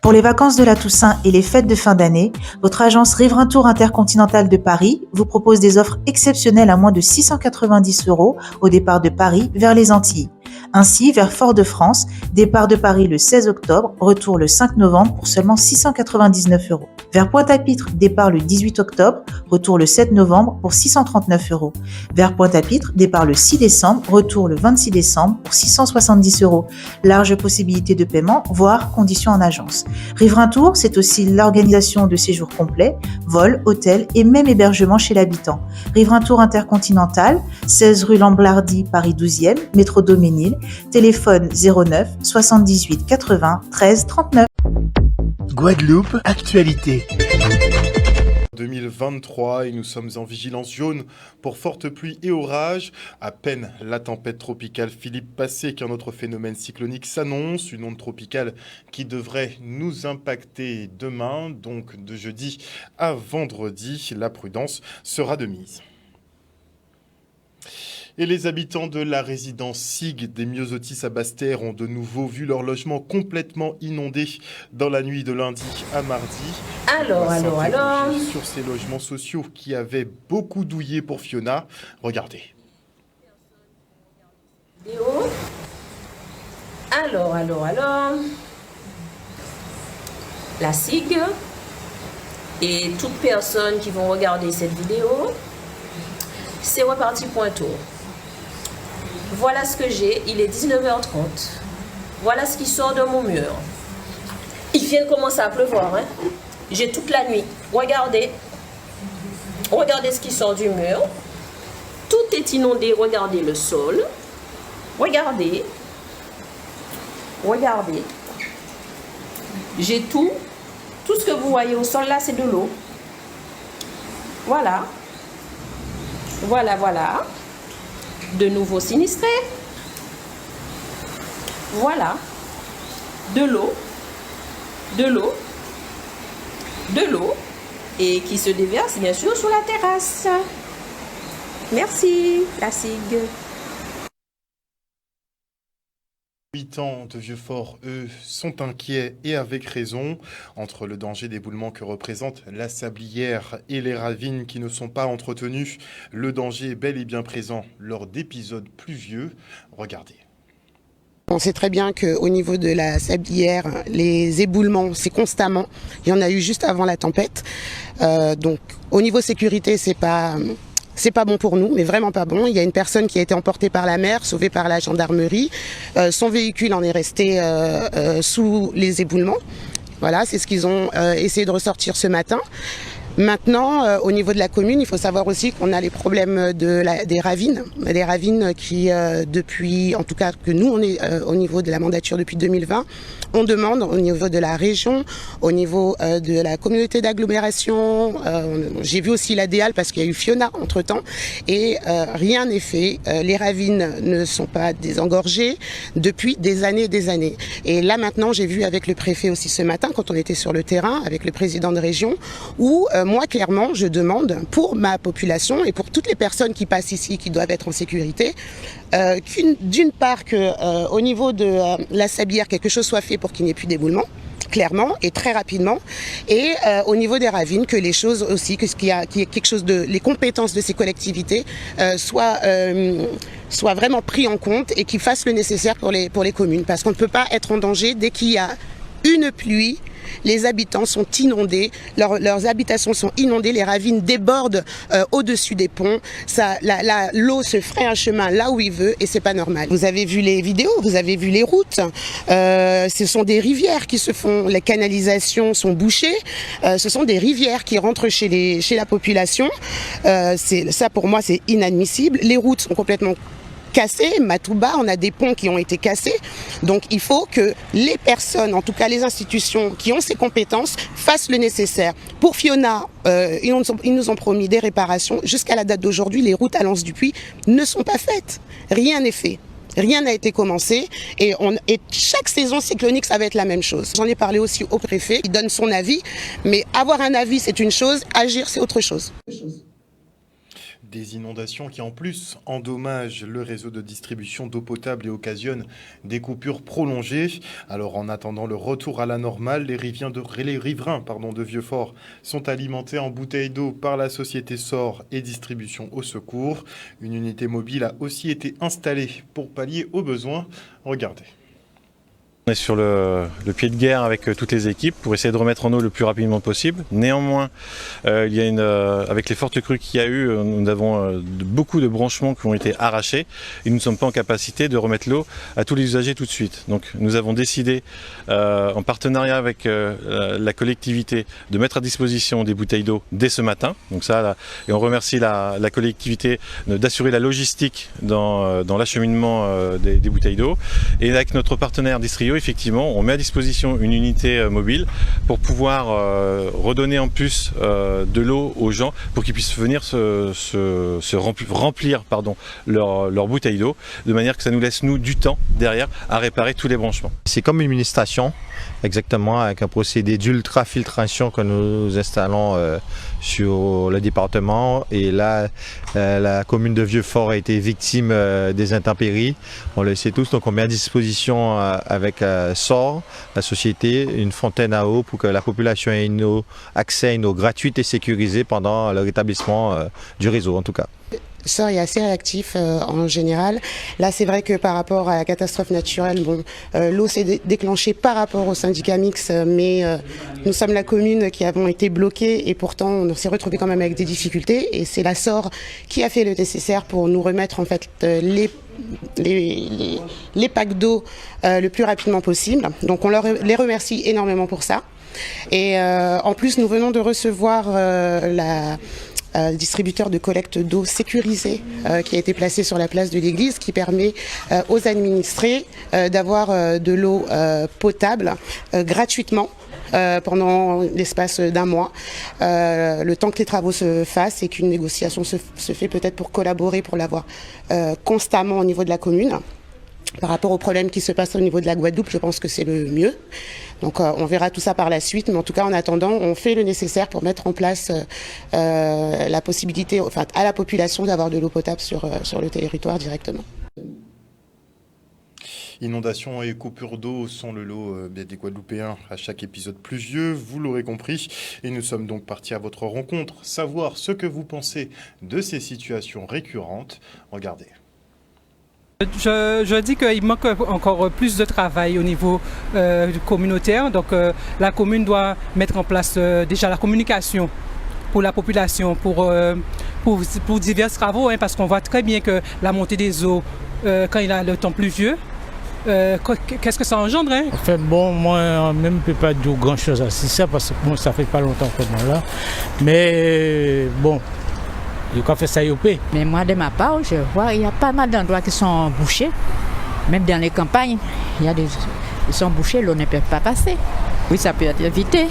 Pour les vacances de la Toussaint et les fêtes de fin d'année, votre agence Riverain Tour Intercontinental de Paris vous propose des offres exceptionnelles à moins de 690 € au départ de Paris vers les Antilles. Ainsi, vers Fort-de-France, départ de Paris le 16 octobre, retour le 5 novembre pour seulement 699 €. Vers Pointe-à-Pitre, départ le 18 octobre, retour le 7 novembre pour 639 €. Vers Pointe-à-Pitre, départ le 6 décembre, retour le 26 décembre pour 670 €. Large possibilité de paiement, voire conditions en agence. Riverain Tour, c'est aussi l'organisation de séjours complets, vols, hôtels et même hébergement chez l'habitant. Riverain Tour Intercontinental, 16 rue Lamblardy, Paris 12e, métro Daumesnil, téléphone 09 78 80 13 39. Guadeloupe, actualité. 2023 et nous sommes en vigilance jaune pour fortes pluies et orages. À peine la tempête tropicale Philippe passée qu'un autre phénomène cyclonique s'annonce, une onde tropicale qui devrait nous impacter demain, donc de jeudi à vendredi. La prudence sera de mise. Et les habitants de la résidence SIG des Myosotis à Basse-Terre ont de nouveau vu leur logement complètement inondé dans la nuit de lundi à mardi. Alors. Sur ces logements sociaux qui avaient beaucoup douillé pour Fiona. Regardez. Alors. La SIG et toutes personnes qui vont regarder cette vidéo, c'est reparti point tour. Voilà ce que j'ai, il est 19h30. Voilà ce qui sort de mon mur. Il vient de commencer à pleuvoir, hein. J'ai toute la nuit. Regardez ce qui sort du mur. Tout est inondé, regardez le sol. Regardez. J'ai tout ce que vous voyez au sol là, c'est de l'eau. Voilà. De nouveau sinistrés. Voilà. De l'eau. Et qui se déverse bien sûr sur la terrasse. Merci, la SIG. Les habitants de Vieux-Fort, eux, sont inquiets et avec raison. Entre le danger d'éboulement que représente la sablière et les ravines qui ne sont pas entretenues, le danger est bel et bien présent lors d'épisodes pluvieux. Regardez. On sait très bien qu'au niveau de la sablière, les éboulements, c'est constamment. Il y en a eu juste avant la tempête. Donc, au niveau sécurité, c'est pas bon pour nous, mais vraiment pas bon. Il y a une personne qui a été emportée par la mer, sauvée par la gendarmerie. Son véhicule en est resté sous les éboulements. Voilà, c'est ce qu'ils ont essayé de ressortir ce matin. Maintenant, au niveau de la commune, il faut savoir aussi qu'on a les problèmes des ravines. Des ravines qui, depuis, en tout cas que nous, on est au niveau de la mandature depuis 2020, on demande au niveau de la région, au niveau de la communauté d'agglomération. J'ai vu aussi la DEAL parce qu'il y a eu Fiona entre-temps et rien n'est fait. Les ravines ne sont pas désengorgées depuis des années et des années. Et là maintenant, j'ai vu avec le préfet aussi ce matin, quand on était sur le terrain, avec le président de région, où moi, clairement, je demande pour ma population et pour toutes les personnes qui passent ici, qui doivent être en sécurité, d'une part au niveau de la sablière, quelque chose soit fait pour qu'il n'y ait plus d'éboulement, clairement et très rapidement, et au niveau des ravines, que les choses aussi, qu'il y ait quelque chose les compétences de ces collectivités soient vraiment pris en compte et qu'ils fassent le nécessaire pour les communes, parce qu'on ne peut pas être en danger dès qu'il y a une pluie. Les habitants sont inondés, leurs habitations sont inondées, les ravines débordent au-dessus des ponts. L'eau se ferait un chemin là où il veut et c'est pas normal. Vous avez vu les vidéos, vous avez vu les routes. Ce sont des rivières qui se font, les canalisations sont bouchées. Ce sont des rivières qui rentrent chez la population. Ça pour moi c'est inadmissible. Les routes sont complètement cassés, Matouba, on a des ponts qui ont été cassés. Donc il faut que les personnes, en tout cas les institutions qui ont ces compétences, fassent le nécessaire. Pour Fiona, ils nous ont promis des réparations. Jusqu'à la date d'aujourd'hui, les routes à Lens-du-Puy ne sont pas faites. Rien n'est fait. Rien n'a été commencé et chaque saison cyclonique, ça va être la même chose. J'en ai parlé aussi au préfet, il donne son avis, mais avoir un avis c'est une chose, agir c'est autre chose. Des inondations qui en plus endommagent le réseau de distribution d'eau potable et occasionnent des coupures prolongées. Alors en attendant le retour à la normale, les riverains de Vieux-Fort sont alimentés en bouteilles d'eau par la société SOR et Distribution au Secours. Une unité mobile a aussi été installée pour pallier aux besoins. Regardez. On est sur le pied de guerre avec toutes les équipes pour essayer de remettre en eau le plus rapidement possible. Néanmoins, il y a avec les fortes crues qu'il y a eu, nous avons beaucoup de branchements qui ont été arrachés et nous ne sommes pas en capacité de remettre l'eau à tous les usagers tout de suite. Donc nous avons décidé, en partenariat avec la collectivité, de mettre à disposition des bouteilles d'eau dès ce matin. Donc ça, et on remercie la collectivité d'assurer la logistique dans l'acheminement des bouteilles d'eau. Et avec notre partenaire Distrio, effectivement, on met à disposition une unité mobile pour pouvoir redonner en plus de l'eau aux gens pour qu'ils puissent venir remplir leur bouteille d'eau, de manière que ça nous laisse, nous, du temps derrière à réparer tous les branchements. C'est comme une mini-station, exactement, avec un procédé d'ultrafiltration que nous installons sur le département. Et là, la commune de Vieux-Fort a été victime des intempéries, on le sait tous, donc on met à disposition avec SOR, la société, une fontaine à eau pour que la population ait accès à une eau gratuite et sécurisée pendant le rétablissement du réseau en tout cas. SOR est assez réactif en général. Là, c'est vrai que par rapport à la catastrophe naturelle, l'eau s'est déclenchée par rapport au syndicat mixte, mais nous sommes la commune qui avons été bloqués et pourtant on s'est retrouvé quand même avec des difficultés. Et c'est la SOR qui a fait le nécessaire pour nous remettre en fait les packs d'eau le plus rapidement possible. Donc on les remercie énormément pour ça. Et en plus, nous venons de recevoir le distributeur de collecte d'eau sécurisé qui a été placé sur la place de l'église, qui permet aux administrés d'avoir de l'eau potable gratuitement pendant l'espace d'un mois, le temps que les travaux se fassent et qu'une négociation se fait peut-être pour collaborer, pour l'avoir constamment au niveau de la commune. Par rapport aux problèmes qui se passent au niveau de la Guadeloupe, je pense que c'est le mieux. Donc on verra tout ça par la suite, mais en tout cas en attendant, on fait le nécessaire pour mettre en place la possibilité, enfin à la population d'avoir de l'eau potable sur le territoire directement. Inondations et coupures d'eau sont le lot des Guadeloupéens à chaque épisode pluvieux, vous l'aurez compris. Et nous sommes donc partis à votre rencontre, savoir ce que vous pensez de ces situations récurrentes. Regardez. Je dis qu'il manque encore plus de travail au niveau communautaire. Donc la commune doit mettre en place déjà la communication pour la population, pour divers travaux, parce qu'on voit très bien que la montée des eaux, quand il y a le temps pluvieux, qu'est-ce que ça engendre En fait, bon, moi, même ne peux pas dire grand-chose à ça, parce que bon, ça fait pas longtemps que moi là. Mais bon, il faut faire ça yopé. Mais moi, de ma part, je vois il y a pas mal d'endroits qui sont bouchés. Même dans les campagnes, ils sont bouchés, l'eau ne peut pas passer. Oui, ça peut être évité,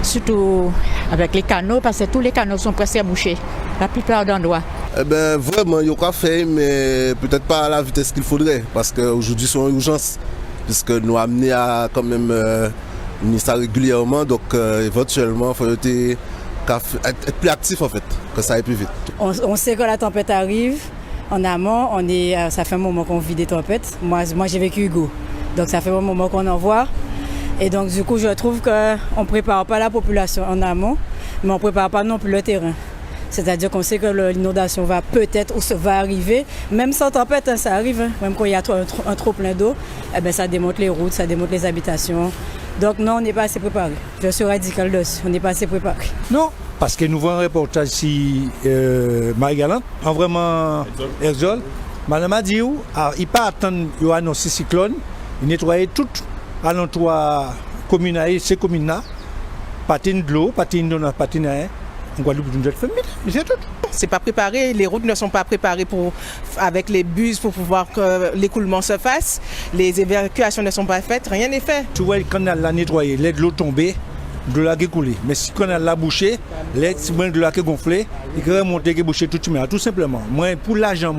surtout avec les canaux, parce que tous les canaux sont presque bouchés, la plupart d'endroits. Eh bien, vraiment, il y a quoi faire, mais peut-être pas à la vitesse qu'il faudrait, parce qu'aujourd'hui, c'est une urgence, puisque nous amener à quand même ministère régulièrement, donc éventuellement, il faut être plus actif en fait, que ça aille plus vite. On sait que la tempête arrive, en amont, ça fait un moment qu'on vit des tempêtes. Moi j'ai vécu Hugo, donc ça fait un moment qu'on en voit. Et donc du coup, je trouve qu'on ne prépare pas la population en amont, mais on ne prépare pas non plus le terrain. C'est-à-dire qu'on sait que l'inondation va peut-être ou va arriver, même sans tempête, ça arrive, même quand il y a un trop plein d'eau, ça démonte les routes, ça démonte les habitations. Donc non, on n'est pas assez préparé. Je suis radical dessus, on n'est pas assez préparé. Non, parce que nous voyons un reportage ici, Marie-Galante, en vraiment Herzog. Madame a dit, il ne pas attendre qu'il annonce le cyclone, il nettoie tout alentour communal, ces communes-là, patine de l'eau, patine de patine en Guadeloupe, c'est tout. C'est pas préparé, les routes ne sont pas préparées avec les bus pour pouvoir que l'écoulement se fasse, les évacuations ne sont pas faites, rien n'est fait. Tu vois, le canal l'a nettoyé, l'aide de l'eau tombée, de l'eau qui coulé. Mais si le canal l'a bouché, l'aide de l'eau qui gonflé, il peut remonter, qui bouché tout simplement. Moi, pour l'argent,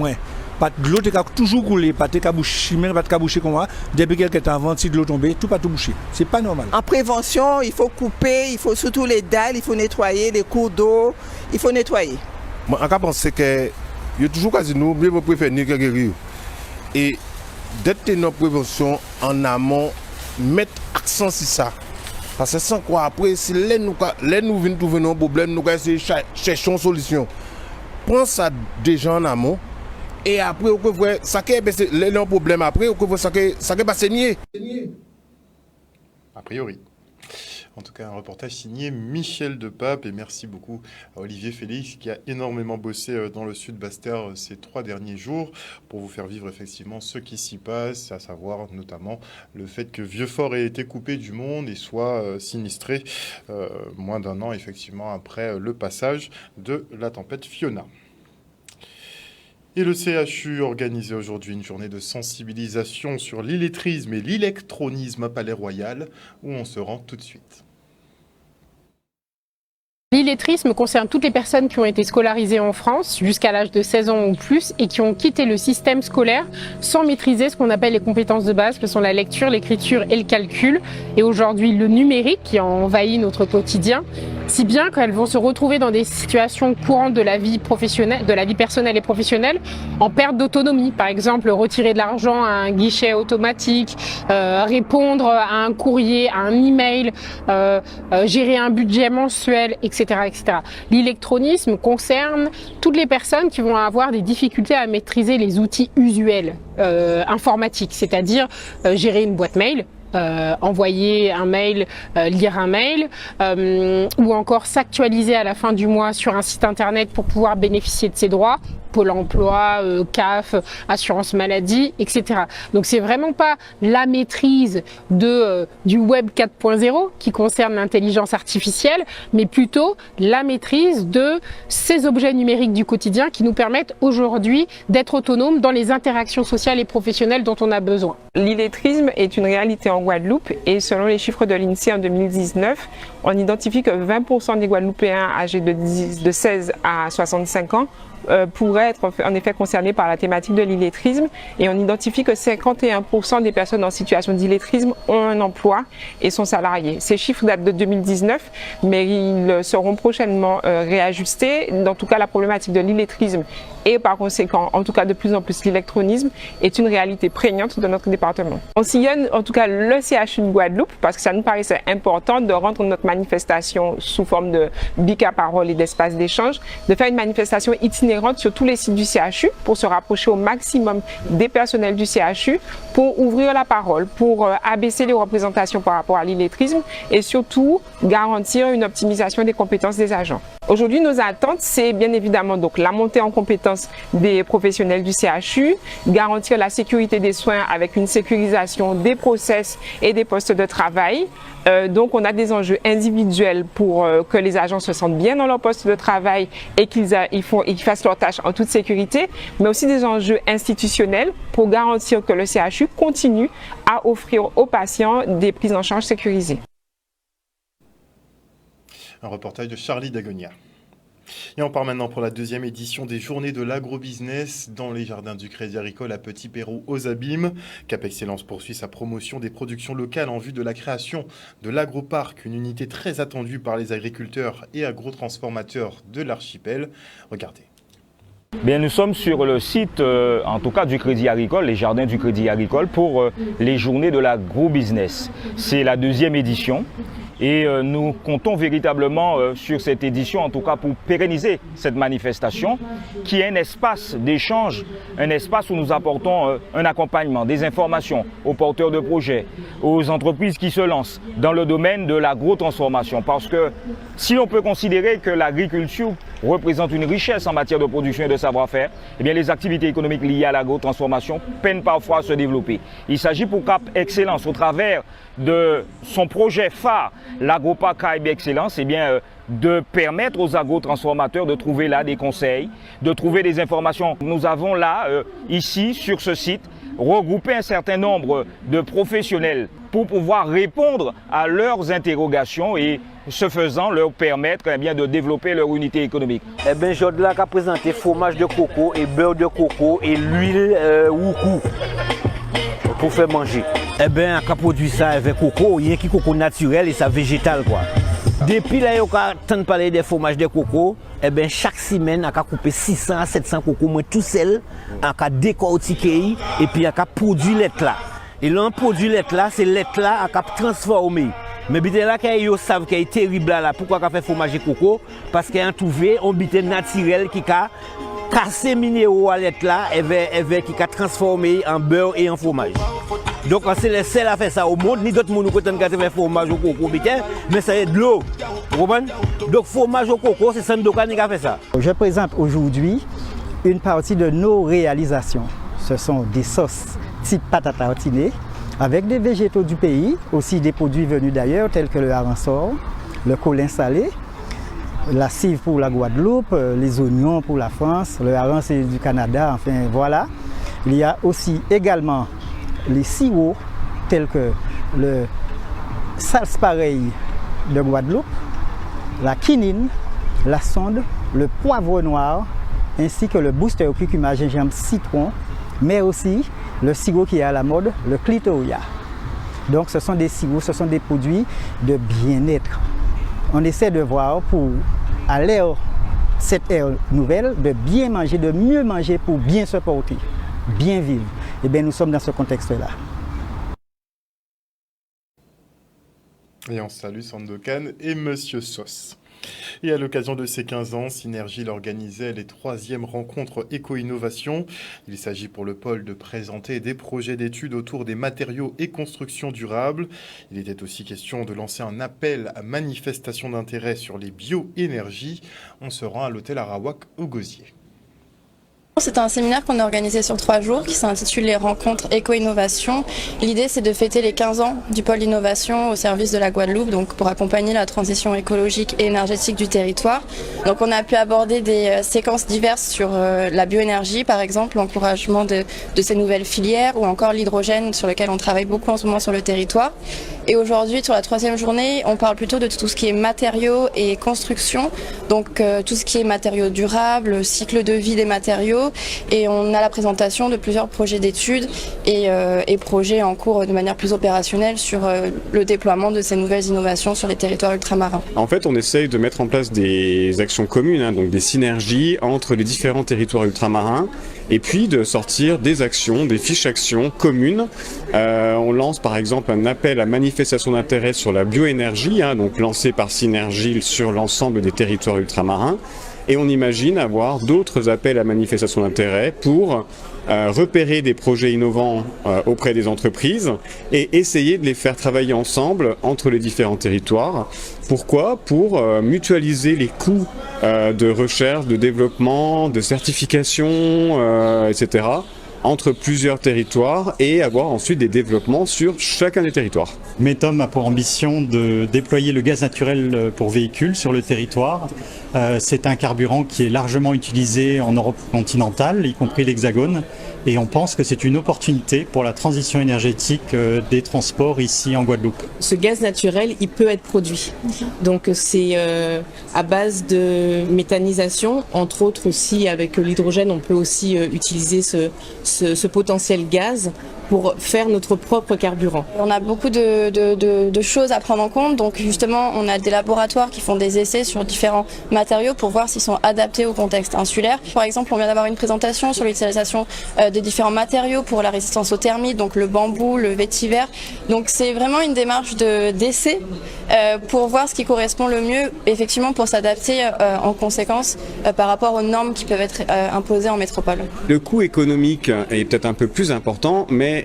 pas de l'eau qui a toujours coulé, pas de bouché, même pas de bouché comme moi. Depuis quelques temps avant, si de l'eau tombée, tout pas tout bouché. C'est pas normal. En prévention, il faut couper, il faut surtout les dalles, il faut nettoyer les cours d'eau, il faut nettoyer. Moi, je pense que il y a toujours quasi nous, mieux préférer que guérir. Et d'être dans la prévention en amont, mettre accent sur ça. Parce que sans quoi après, si nous venons trouver un problème, nous allons chercher une solution. Pense à des gens en amont. Et après, on peut voir ça qui est un problème. Après, on peut voir ça qui va saigner. A priori. En tout cas, un reportage signé Michel Depape. Et merci beaucoup à Olivier Félix qui a énormément bossé dans le Sud Basse-Terre ces 3 derniers jours pour vous faire vivre effectivement ce qui s'y passe, à savoir notamment le fait que Vieux-Fort ait été coupé du monde et soit sinistré moins d'un an effectivement après le passage de la tempête Fiona. Et le CHU organisait aujourd'hui une journée de sensibilisation sur l'illettrisme et l'électronisme à Palais-Royal, où on se rend tout de suite. L'illettrisme concerne toutes les personnes qui ont été scolarisées en France jusqu'à l'âge de 16 ans ou plus et qui ont quitté le système scolaire sans maîtriser ce qu'on appelle les compétences de base, que sont la lecture, l'écriture et le calcul. Et aujourd'hui, le numérique qui a envahi notre quotidien, si bien qu'elles vont se retrouver dans des situations courantes de la vie professionnelle, de la vie personnelle et professionnelle, en perte d'autonomie. Par exemple, retirer de l'argent à un guichet automatique, répondre à un courrier, à un email, gérer un budget mensuel, etc. etc. L'électronisme concerne toutes les personnes qui vont avoir des difficultés à maîtriser les outils usuels informatiques, c'est-à-dire gérer une boîte mail, envoyer un mail, lire un mail, ou encore s'actualiser à la fin du mois sur un site internet pour pouvoir bénéficier de ses droits, Pôle emploi, CAF, assurance maladie, etc. Donc c'est vraiment pas la maîtrise du web 4.0 qui concerne l'intelligence artificielle, mais plutôt la maîtrise de ces objets numériques du quotidien qui nous permettent aujourd'hui d'être autonomes dans les interactions sociales et professionnelles dont on a besoin. L'illettrisme est une réalité en Guadeloupe et selon les chiffres de l'INSEE en 2019, on identifie que 20% des Guadeloupéens âgés de 16 à 65 ans pourraient être en effet concernés par la thématique de l'illettrisme et on identifie que 51% des personnes en situation d'illettrisme ont un emploi et sont salariés. Ces chiffres datent de 2019 mais ils seront prochainement réajustés. En tout cas, la problématique de l'illettrisme et par conséquent, en tout cas de plus en plus l'électronisme est une réalité prégnante de notre département. On sillonne en tout cas le CHU de Guadeloupe parce que ça nous paraissait important de rendre notre manifestation sous forme de bic à parole et d'espace d'échange, de faire une manifestation itinérante sur tous les sites du CHU pour se rapprocher au maximum des personnels du CHU, pour ouvrir la parole, pour abaisser les représentations par rapport à l'illettrisme et surtout garantir une optimisation des compétences des agents. Aujourd'hui, nos attentes, c'est bien évidemment donc la montée en compétences des professionnels du CHU, garantir la sécurité des soins avec une sécurisation des process et des postes de travail. Donc on a des enjeux individuels pour que les agents se sentent bien dans leur poste de travail et qu'ils fassent leurs tâches en toute sécurité, mais aussi des enjeux institutionnels pour garantir que le CHU continue à offrir aux patients des prises en charge sécurisées. Un reportage de Charlie Dagonia. Et on part maintenant pour la deuxième édition des Journées de l'agrobusiness dans les jardins du Crédit Agricole à Petit-Pérou aux Abîmes. Cap Excellence poursuit sa promotion des productions locales en vue de la création de l'agroparc, une unité très attendue par les agriculteurs et agrotransformateurs de l'archipel. Regardez. Bien, nous sommes sur le site, en tout cas du Crédit Agricole, les jardins du Crédit Agricole pour les Journées de l'agrobusiness. C'est la deuxième édition. Et nous comptons véritablement sur cette édition, en tout cas pour pérenniser cette manifestation, qui est un espace d'échange, un espace où nous apportons un accompagnement, des informations aux porteurs de projets, aux entreprises qui se lancent dans le domaine de l'agrotransformation. Parce que si l'on peut considérer que l'agriculture représente une richesse en matière de production et de savoir-faire, eh bien les activités économiques liées à l'agrotransformation peinent parfois à se développer. Il s'agit pour Cap Excellence, au travers de son projet phare, l'agroparc Caraïbes Excellence, eh bien, de permettre aux agrotransformateurs de trouver là des conseils, de trouver des informations. Nous avons là, ici, sur ce site, regroupé un certain nombre de professionnels pour pouvoir répondre à leurs interrogations et ce faisant leur permettre eh bien, de développer leur unité économique. Eh bien, Jodla a présenté fromage de coco et beurre de coco et l'huile Woukou pour faire manger. Eh bien, on a produit ça avec coco, il y a qui coco naturel et ça végétal quoi. Depuis là, on a entendu parler des fromages de coco. Eh bien, chaque semaine, on a coupé 600 à 700 coco, moi tout seul, on a décortiqué et puis on a produit lait là. Et là, on produit lait là, c'est lait là on a transformé. Mais bien là, ils savent qu'il est terrible là, pourquoi on a fait fromage de coco? Parce qu'on a trouvé un bité naturel qui a cassé minéraux à lait là et qui a transformé en beurre et en fromage. Donc c'est les seuls à faire ça au monde, ni d'autres monde qui ont fait fromage au coco, mais c'est de l'eau. Vous comprenez? Donc fromage au coco, c'est Sandokan qui a fait ça. Je présente aujourd'hui une partie de nos réalisations. Ce sont des sauces type pâte à tartiner avec des végétaux du pays, aussi des produits venus d'ailleurs tels que le hareng-sor, le colin salé, la cive pour la Guadeloupe, les oignons pour la France, le hareng c'est du Canada, enfin voilà. Il y a aussi également les sirops tels que le salse-pareil de Guadeloupe, la quinine, la sonde, le poivre noir, ainsi que le booster curcuma gingembre citron, mais aussi le sirop qui est à la mode, le clitoria. Donc ce sont des sirops, ce sont des produits de bien-être. On essaie de voir pour, à l'ère, cette ère nouvelle, de bien manger, de mieux manger pour bien se porter, bien vivre. Et bien nous sommes dans ce contexte-là. Et on salue Sandokan et Monsieur Sauce. Et à l'occasion de ces 15 ans, Synergie organisait les 3e rencontres éco-innovation. Il s'agit pour le pôle de présenter des projets d'études autour des matériaux et constructions durables. Il était aussi question de lancer un appel à manifestation d'intérêt sur les bioénergies. On se rend à l'hôtel Arawak au Gosier. C'est un séminaire qu'on a organisé sur 3 jours qui s'intitule les rencontres éco-innovation. L'idée c'est de fêter les 15 ans du pôle innovation au service de la Guadeloupe, donc pour accompagner la transition écologique et énergétique du territoire. Donc on a pu aborder des séquences diverses sur la bioénergie par exemple, l'encouragement de ces nouvelles filières ou encore l'hydrogène sur lequel on travaille beaucoup en ce moment sur le territoire. Et aujourd'hui sur la 3e journée, on parle plutôt de tout ce qui est matériaux et construction, donc tout ce qui est matériaux durables, cycle de vie des matériaux. Et on a la présentation de plusieurs projets d'études et projets en cours de manière plus opérationnelle sur le déploiement de ces nouvelles innovations sur les territoires ultramarins. En fait, on essaye de mettre en place des actions communes, donc des synergies entre les différents territoires ultramarins et puis de sortir des actions, des fiches actions communes. On lance par exemple un appel à manifestation d'intérêt sur la bioénergie, donc lancé par Synergie sur l'ensemble des territoires ultramarins. Et on imagine avoir d'autres appels à manifestation d'intérêt pour repérer des projets innovants auprès des entreprises et essayer de les faire travailler ensemble entre les différents territoires. Pourquoi? Pour mutualiser les coûts de recherche, de développement, de certification, etc. entre plusieurs territoires et avoir ensuite des développements sur chacun des territoires. Metom a pour ambition de déployer le gaz naturel pour véhicules sur le territoire. C'est un carburant qui est largement utilisé en Europe continentale, y compris l'Hexagone, et on pense que c'est une opportunité pour la transition énergétique des transports ici en Guadeloupe. Ce gaz naturel, il peut être produit. Donc c'est à base de méthanisation, entre autres aussi avec l'hydrogène, on peut aussi utiliser ce potentiel gaz pour faire notre propre carburant. On a beaucoup de choses à prendre en compte, donc justement on a des laboratoires qui font des essais sur différents matériaux pour voir s'ils sont adaptés au contexte insulaire. Par exemple, on vient d'avoir une présentation sur l'utilisation de différents matériaux pour la résistance aux thermites, donc le bambou, le vétiver. Donc c'est vraiment une démarche d'essai pour voir ce qui correspond le mieux, effectivement pour s'adapter en conséquence par rapport aux normes qui peuvent être imposées en métropole. Le coût économique est peut-être un peu plus important, mais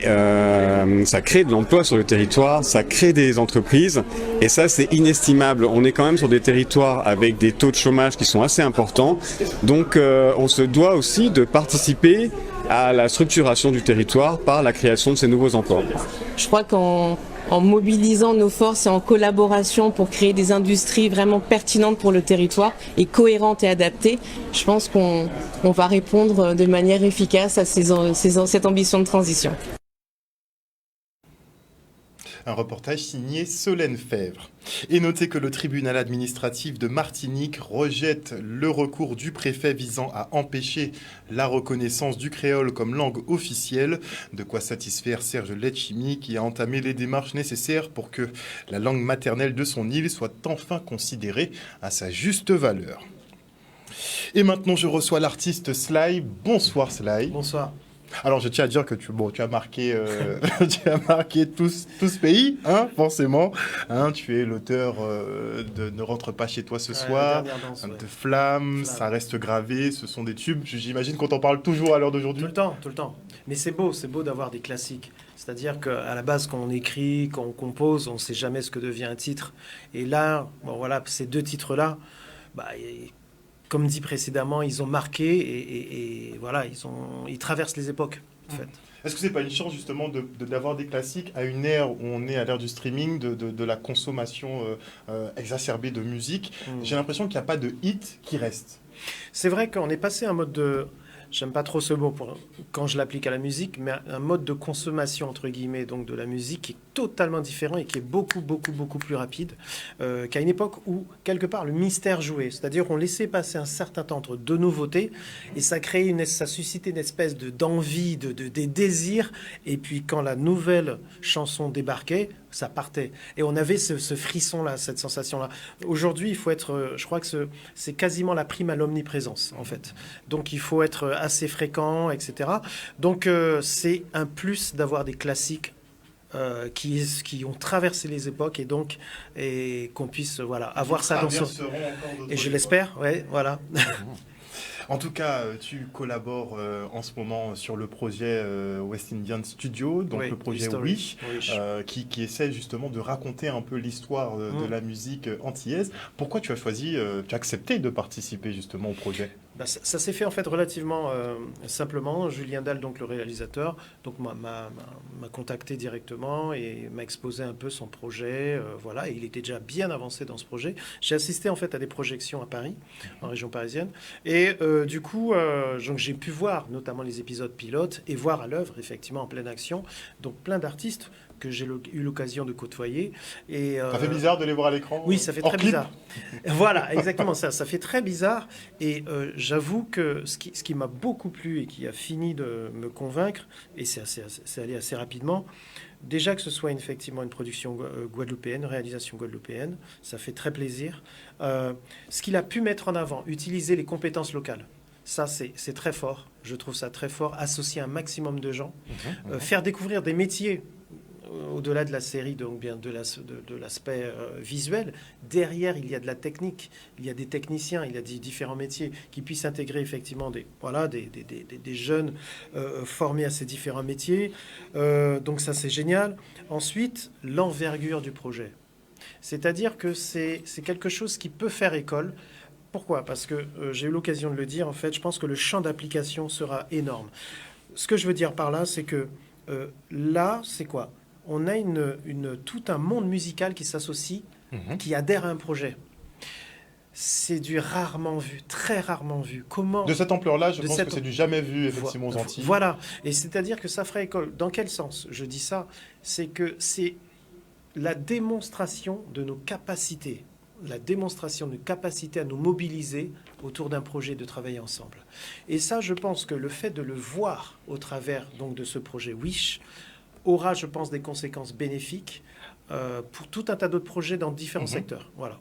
ça crée de l'emploi sur le territoire, ça crée des entreprises et ça c'est inestimable. On est quand même sur des territoires avec des taux de chômage qui sont assez importants, donc on se doit aussi de participer à la structuration du territoire par la création de ces nouveaux emplois. Je crois qu'en mobilisant nos forces et en collaboration pour créer des industries vraiment pertinentes pour le territoire et cohérentes et adaptées, je pense qu'on va répondre de manière efficace à cette ambition de transition. Un reportage signé Solène Fèvre. Et notez que le tribunal administratif de Martinique rejette le recours du préfet visant à empêcher la reconnaissance du créole comme langue officielle, de quoi satisfaire Serge Letchimy qui a entamé les démarches nécessaires pour que la langue maternelle de son île soit enfin considérée à sa juste valeur. Et maintenant, je reçois l'artiste Sly. Bonsoir Sly. Bonsoir. Alors, je tiens à dire que tu as marqué, tu as marqué tout ce pays, hein, forcément. Hein, tu es l'auteur de Ne rentre pas chez toi ce soir, de Flamme, ça reste gravé, ce sont des tubes. J'imagine qu'on t'en parle toujours à l'heure d'aujourd'hui. Tout le temps. Mais c'est beau d'avoir des classiques. C'est-à-dire qu'à la base, quand on écrit, quand on compose, on ne sait jamais ce que devient un titre. Et là, bon, voilà, ces deux titres-là, comme dit précédemment, ils ont marqué et voilà, ils traversent les époques, en fait. Est-ce que c'est pas une chance justement d'avoir des classiques à une ère où on est à l'ère du streaming, de la consommation exacerbée de musique? J'ai l'impression qu'il n'y a pas de hit qui reste. C'est vrai qu'on est passé à un mode de... J'aime pas trop ce mot quand je l'applique à la musique, mais un mode de consommation, entre guillemets, donc de la musique qui est totalement différent et qui est beaucoup plus rapide qu'à une époque où, quelque part, le mystère jouait. C'est-à-dire qu'on laissait passer un certain temps entre deux nouveautés et ça suscitait une espèce d'envie, des désirs. Et puis, quand la nouvelle chanson débarquait, ça partait. Et on avait ce frisson-là, cette sensation-là. Aujourd'hui, il faut être... je crois que c'est quasiment la prime à l'omniprésence, en fait. Donc, il faut être assez fréquent, etc. Donc, c'est un plus d'avoir des classiques qui ont traversé les époques et qu'on puisse avoir ça dans son... Et je l'espère, ouais, voilà. En tout cas, tu collabores en ce moment sur le projet West Indian Studio, donc le projet Wish, qui essaie justement de raconter un peu l'histoire de la musique antillaise. Pourquoi tu as accepté de participer justement au projet? Ça s'est fait en fait relativement simplement. Julien Dalle, donc le réalisateur, donc m'a contacté directement et m'a exposé un peu son projet. Voilà, et il était déjà bien avancé dans ce projet. J'ai assisté en fait à des projections à Paris, en région parisienne, et du coup, donc j'ai pu voir notamment les épisodes pilotes et voir à l'œuvre effectivement en pleine action, donc plein d'artistes que j'ai eu l'occasion de côtoyer. Et, ça fait bizarre de les voir à l'écran? Oui, ça fait très bizarre. Voilà, exactement ça. Ça fait très bizarre. Et j'avoue que ce qui m'a beaucoup plu et qui a fini de me convaincre, et c'est allé assez rapidement, déjà que ce soit effectivement une production guadeloupéenne, réalisation guadeloupéenne, ça fait très plaisir. Ce qu'il a pu mettre en avant, utiliser les compétences locales. Ça, c'est très fort. Je trouve ça très fort. Associer un maximum de gens. Faire découvrir des métiers au-delà de la série, donc bien de l'aspect visuel, derrière il y a de la technique, il y a des techniciens, il y a des différents métiers qui puissent intégrer effectivement des jeunes formés à ces différents métiers. Donc ça c'est génial. Ensuite, l'envergure du projet. C'est-à-dire que c'est quelque chose qui peut faire école. Pourquoi? Parce que j'ai eu l'occasion de le dire, en fait, je pense que le champ d'application sera énorme. Ce que je veux dire par là, c'est que là, c'est quoi? On a tout un monde musical qui s'associe, qui adhère à un projet. C'est du rarement vu, très rarement vu. Comment de cette ampleur-là, je pense que c'est du jamais vu, effectivement, aux Antilles. Voilà. Et c'est-à-dire que ça ferait école. Dans quel sens je dis ça? C'est que c'est la démonstration de nos capacités. La démonstration de capacité à nous mobiliser autour d'un projet, de travailler ensemble. Et ça, je pense que le fait de le voir au travers donc, de ce projet Wish aura, je pense, des conséquences bénéfiques pour tout un tas d'autres projets dans différents secteurs. Voilà.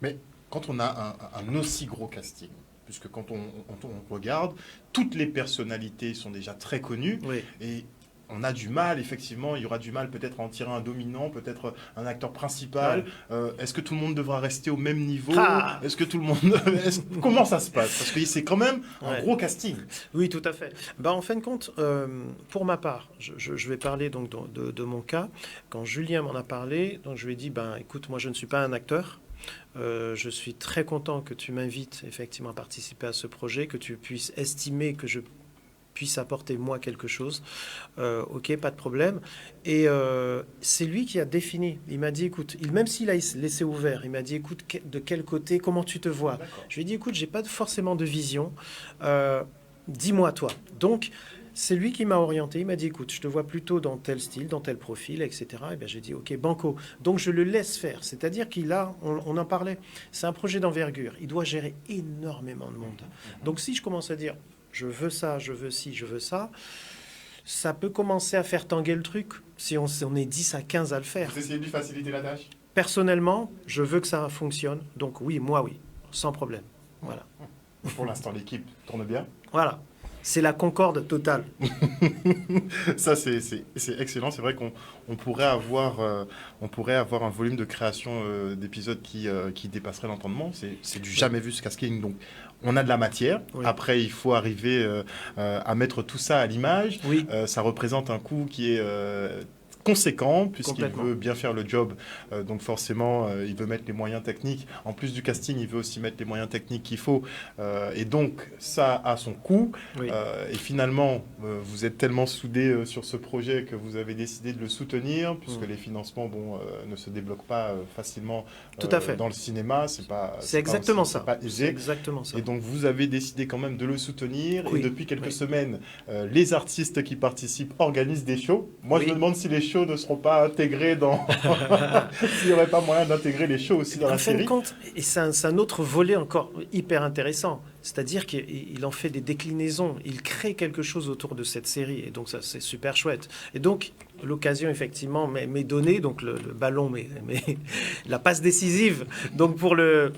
Mais quand on a un aussi gros casting, puisque quand on regarde, toutes les personnalités sont déjà très connues, et on a du mal, effectivement, il y aura du mal peut-être à en tirer un dominant, peut-être un acteur principal. Est-ce que tout le monde devra rester au même niveau? Est-ce que tout le monde... Comment ça se passe? Parce que c'est quand même un gros casting. Oui, tout à fait. En fin de compte, pour ma part, je vais parler donc de mon cas. Quand Julien m'en a parlé, donc je lui ai dit, écoute, moi je ne suis pas un acteur. Je suis très content que tu m'invites effectivement à participer à ce projet, que tu puisses estimer que je puisse apporter moi quelque chose. Ok, pas de problème. Et c'est lui qui a défini. Il m'a dit, écoute, même s'il a laissé ouvert, il m'a dit, écoute, de quel côté, comment tu te vois? Je lui ai dit, écoute, j'ai pas forcément de vision. Dis-moi toi. Donc, c'est lui qui m'a orienté. Il m'a dit, écoute, je te vois plutôt dans tel style, dans tel profil, etc. Et bien, j'ai dit, ok, banco. Donc, je le laisse faire. C'est-à-dire on en parlait, c'est un projet d'envergure. Il doit gérer énormément de monde. Donc, si je commence à dire, je veux ça, je veux ci, je veux ça, ça peut commencer à faire tanguer le truc si on est 10 à 15 à le faire. Vous essayez de lui faciliter la tâche? Personnellement, je veux que ça fonctionne. Donc oui, sans problème. Voilà. Pour l'instant, l'équipe tourne bien. Voilà. C'est la concorde totale. Ça, c'est excellent. C'est vrai qu'on pourrait avoir un volume de création d'épisodes qui dépasserait l'entendement. C'est du jamais vu, ce casting. Donc, on a de la matière. Oui. Après, il faut arriver à mettre tout ça à l'image. Oui. Ça représente un coût qui est conséquent, puisqu'il veut bien faire le job. Donc forcément, il veut mettre les moyens techniques. En plus du casting, il veut aussi mettre les moyens techniques qu'il faut. Et donc, ça a son coût. Oui. Et finalement, vous êtes tellement soudés sur ce projet que vous avez décidé de le soutenir, puisque les financements ne se débloquent pas facilement Tout à fait. Dans le cinéma. C'est exactement ça. C'est pas aisé. C'est exactement ça. Et donc, vous avez décidé quand même de le soutenir. Oui. Et depuis quelques semaines, les artistes qui participent organisent des shows. Moi, je me demande si les shows ne seront pas intégrés dans... S'il n'y aurait pas moyen d'intégrer les shows aussi dans la série. Compte, et c'est un autre volet encore hyper intéressant. C'est-à-dire qu'il en fait des déclinaisons. Il crée quelque chose autour de cette série. Et donc, ça, c'est super chouette. Et donc, l'occasion, effectivement, m'est donnée. Donc, le ballon, mais la passe décisive. Donc, pour le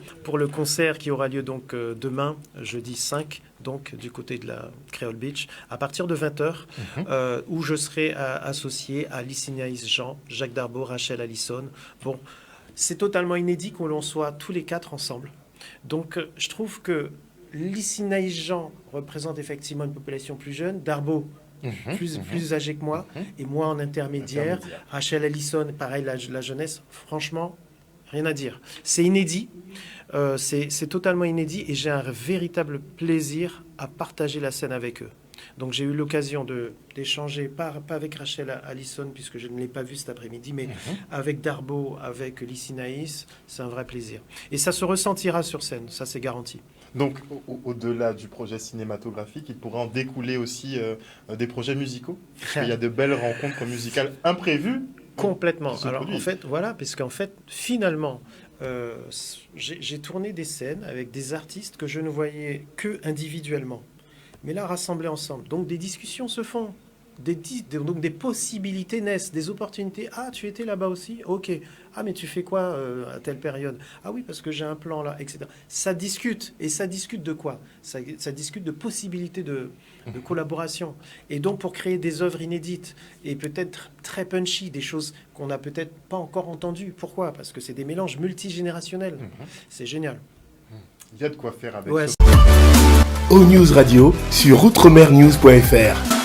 concert qui aura lieu donc, demain, jeudi 5, donc du côté de la Creole Beach, à partir de 20h, où je serai associé à Lysinaïs Jean, Jacques Darbo, Rachel Allison. Bon, c'est totalement inédit qu'on l'on soit tous les quatre ensemble. Donc, je trouve que Lysinaïs Jean représente effectivement une population plus jeune, Darbo plus âgé que moi, et moi en intermédiaire. Rachel Allison, pareil, la jeunesse, franchement, rien à dire. C'est inédit. C'est totalement inédit et j'ai un véritable plaisir à partager la scène avec eux. Donc j'ai eu l'occasion d'échanger, pas avec Rachel Allison, puisque je ne l'ai pas vue cet après-midi, mais avec Darbo, avec Lysinaïs, c'est un vrai plaisir. Et ça se ressentira sur scène, ça c'est garanti. Donc au-delà du projet cinématographique, il pourrait en découler aussi des projets musicaux, parce qu'il y a de belles rencontres musicales imprévues. Complètement. Alors en fait, voilà, parce qu'en fait, finalement... j'ai tourné des scènes avec des artistes que je ne voyais que individuellement, mais là rassemblés ensemble. Donc des discussions se font, donc des possibilités naissent, des opportunités. Ah, tu étais là-bas aussi? Ok. Ah, mais tu fais quoi à telle période? Ah oui, parce que j'ai un plan là, etc. Ça discute. Et ça discute de quoi? Ça discute de possibilités de collaboration. Et donc pour créer des œuvres inédites et peut-être très punchy, des choses qu'on n'a peut-être pas encore entendues. Pourquoi? Parce que c'est des mélanges multigénérationnels. C'est génial. Il y a de quoi faire avec ONews Radio sur outremernews.fr.